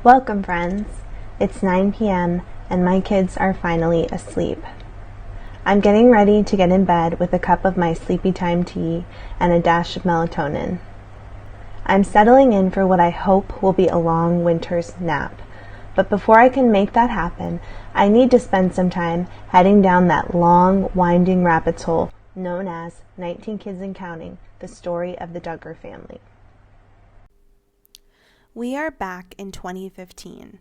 Welcome, friends. It's 9 p.m. and my kids are finally asleep. I'm getting ready to get in bed with a cup of my sleepy time tea and a dash of melatonin. I'm settling in for what I hope will be a long winter's nap. But before I can make that happen, I need to spend some time heading down that long, winding rabbit's hole known as 19 Kids and Counting, the story of the Duggar family. We are back in 2015.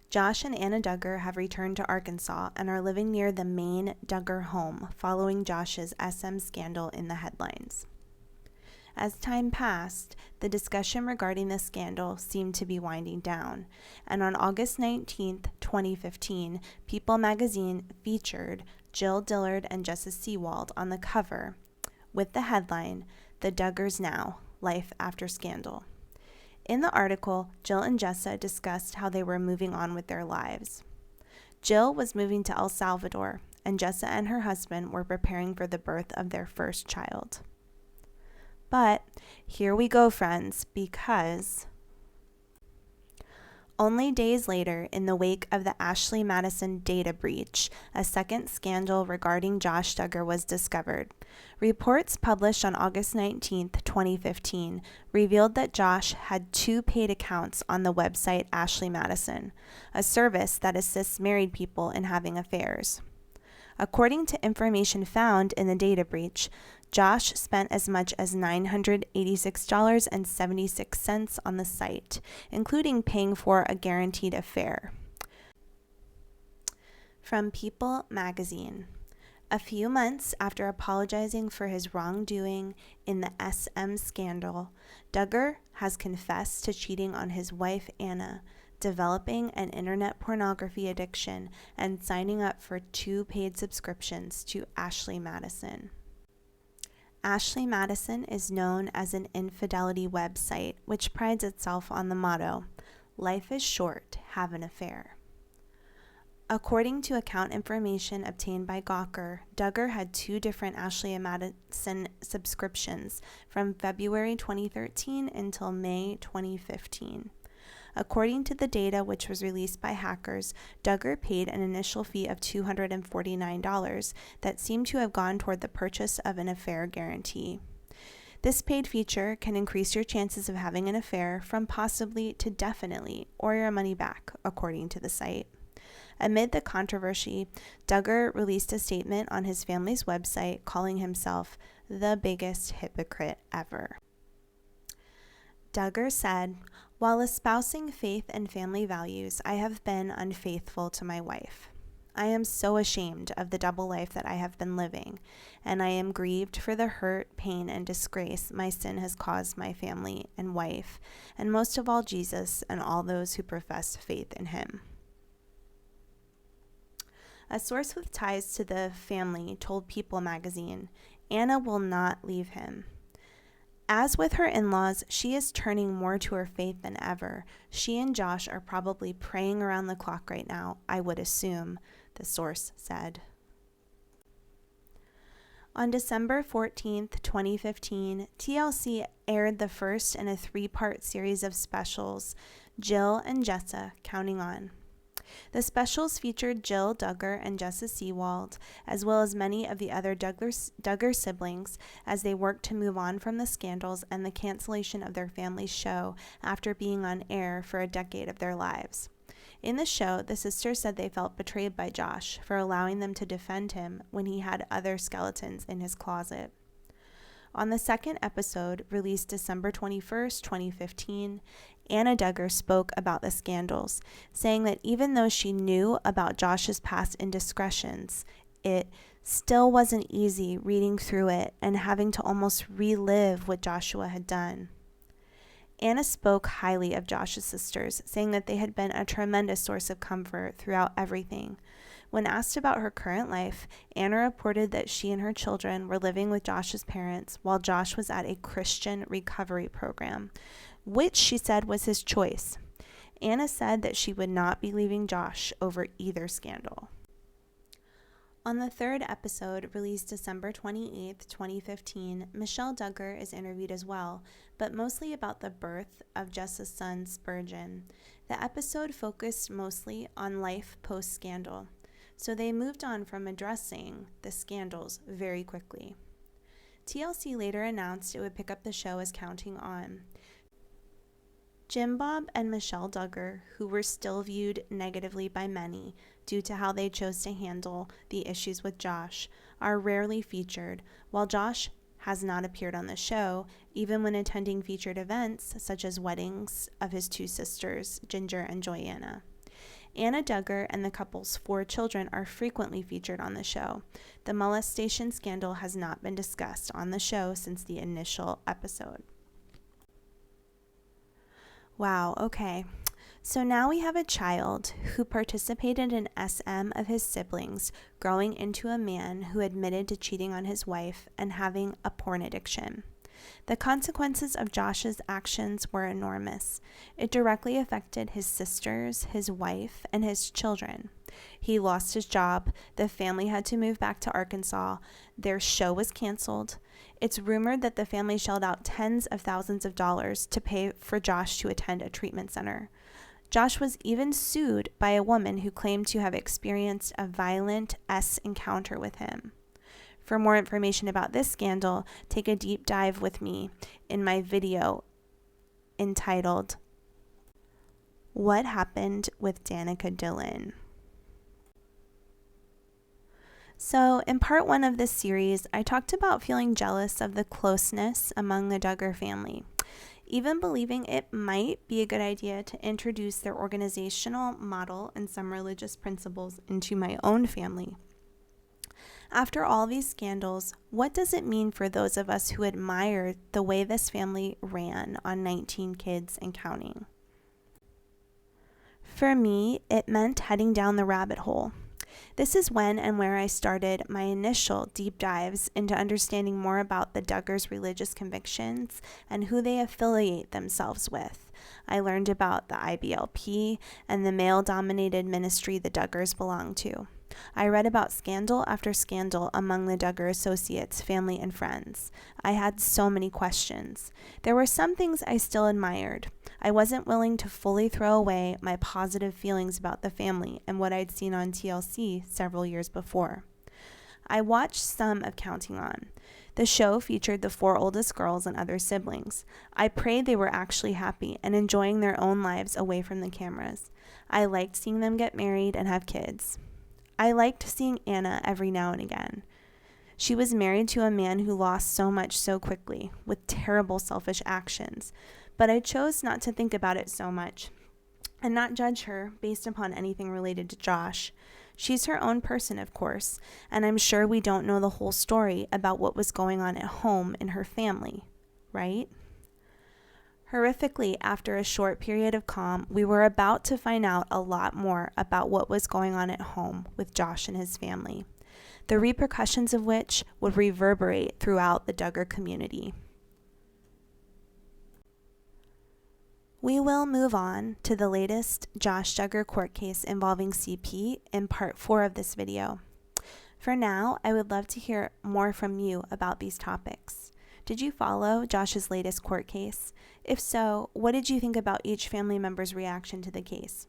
Josh and Anna Duggar have returned to Arkansas and are living near the main Duggar home following Josh's SM scandal in the headlines. As time passed, the discussion regarding the scandal seemed to be winding down, and on August 19, 2015, People magazine featured Jill Dillard and Jessa Seawald on the cover with the headline, "The Duggars Now, Life After Scandal." In the article, Jill and Jessa discussed how they were moving on with their lives. Jill was moving to El Salvador, and Jessa and her husband were preparing for the birth of their first child. But here we go, friends, because only days later, in the wake of the Ashley Madison data breach, a second scandal regarding Josh Duggar was discovered. Reports published on August 19, 2015, revealed that Josh had 2 paid accounts on the website Ashley Madison, a service that assists married people in having affairs. According to information found in the data breach, Josh spent as much as $986.76 on the site, including paying for a guaranteed affair. From People magazine. A few months after apologizing for his wrongdoing in the SM scandal, Duggar has confessed to cheating on his wife Anna, developing an internet pornography addiction, and signing up for 2 paid subscriptions to Ashley Madison. Ashley Madison is known as an infidelity website, which prides itself on the motto, "Life is short, have an affair." According to account information obtained by Gawker, Duggar had 2 different Ashley Madison subscriptions from February 2013 until May 2015. According to the data, which was released by hackers, Duggar paid an initial fee of $249 that seemed to have gone toward the purchase of an affair guarantee. This paid feature can increase your chances of having an affair from possibly to definitely, or your money back, according to the site. Amid the controversy, Duggar released a statement on his family's website calling himself the biggest hypocrite ever. Duggar said, "While espousing faith and family values, I have been unfaithful to my wife. I am so ashamed of the double life that I have been living, and I am grieved for the hurt, pain, and disgrace my sin has caused my family and wife, and most of all Jesus and all those who profess faith in him." A source with ties to the family told People magazine, "Anna will not leave him. As with her in-laws, she is turning more to her faith than ever. She and Josh are probably praying around the clock right now, I would assume," the source said. On December 14, 2015, TLC aired the first in a 3-part series of specials, Jill and Jessa Counting On. The specials featured Jill Duggar and Jessa Seawald, as well as many of the other Duggar siblings, as they worked to move on from the scandals and the cancellation of their family's show after being on air for a decade of their lives. In the show, the sisters said they felt betrayed by Josh for allowing them to defend him when he had other skeletons in his closet. On the second episode, released December 21, 2015, Anna Duggar spoke about the scandals, saying that even though she knew about Josh's past indiscretions, it still wasn't easy reading through it and having to almost relive what Joshua had done. Anna spoke highly of Josh's sisters, saying that they had been a tremendous source of comfort throughout everything. When asked about her current life, Anna reported that she and her children were living with Josh's parents while Josh was at a Christian recovery program, which she said was his choice. Anna said that she would not be leaving Josh over either scandal. On the third episode, released December 28, 2015, Michelle Duggar is interviewed as well, but mostly about the birth of Jessa's son, Spurgeon. The episode focused mostly on life post-scandal, so they moved on from addressing the scandals very quickly. TLC later announced it would pick up the show as Counting On. Jim Bob and Michelle Duggar, who were still viewed negatively by many due to how they chose to handle the issues with Josh, are rarely featured, while Josh has not appeared on the show, even when attending featured events such as weddings of his two sisters, Ginger and Joyanna. Anna Duggar and the couple's 4 children are frequently featured on the show. The molestation scandal has not been discussed on the show since the initial episode. Wow, okay. So now we have a child who participated in SM of his siblings growing into a man who admitted to cheating on his wife and having a porn addiction. The consequences of Josh's actions were enormous. It directly affected his sisters, his wife, and his children. He lost his job. The family had to move back to Arkansas. Their show was canceled. It's rumored that the family shelled out tens of thousands of dollars to pay for Josh to attend a treatment center. Josh was even sued by a woman who claimed to have experienced a violent encounter with him. For more information about this scandal, take a deep dive with me in my video entitled, What Happened with Danica Dillon? So, in part 1 of this series, I talked about feeling jealous of the closeness among the Duggar family, even believing it might be a good idea to introduce their organizational model and some religious principles into my own family. After all these scandals, what does it mean for those of us who admire the way this family ran on 19 kids and counting? For me, it meant heading down the rabbit hole. This is when and where I started my initial deep dives into understanding more about the Duggars' religious convictions and who they affiliate themselves with. I learned about the IBLP and the male-dominated ministry the Duggars belong to. I read about scandal after scandal among the Duggar associates, family, and friends. I had so many questions. There were some things I still admired. I wasn't willing to fully throw away my positive feelings about the family and what I'd seen on TLC several years before. I watched some of Counting On. The show featured the 4 oldest girls and other siblings. I prayed they were actually happy and enjoying their own lives away from the cameras. I liked seeing them get married and have kids. I liked seeing Anna every now and again. She was married to a man who lost so much so quickly, with terrible selfish actions, but I chose not to think about it so much and not judge her based upon anything related to Josh. She's her own person, of course, and I'm sure we don't know the whole story about what was going on at home in her family, right? Horrifically, after a short period of calm, we were about to find out a lot more about what was going on at home with Josh and his family, the repercussions of which would reverberate throughout the Duggar community. We will move on to the latest Josh Duggar court case involving CP in part 4 of this video. For now, I would love to hear more from you about these topics. Did you follow Josh's latest court case? If so, what did you think about each family member's reaction to the case?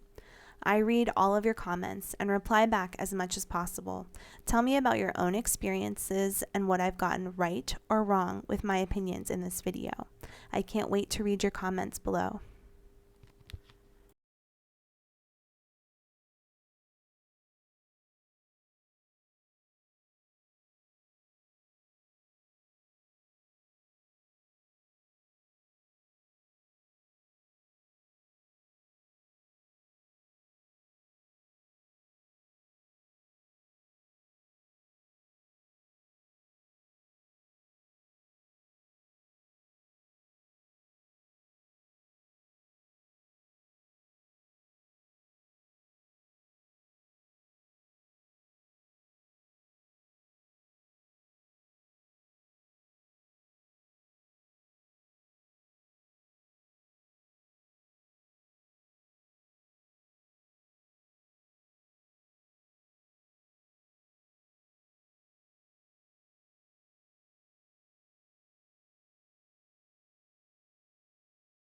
I read all of your comments and reply back as much as possible. Tell me about your own experiences and what I've gotten right or wrong with my opinions in this video. I can't wait to read your comments below.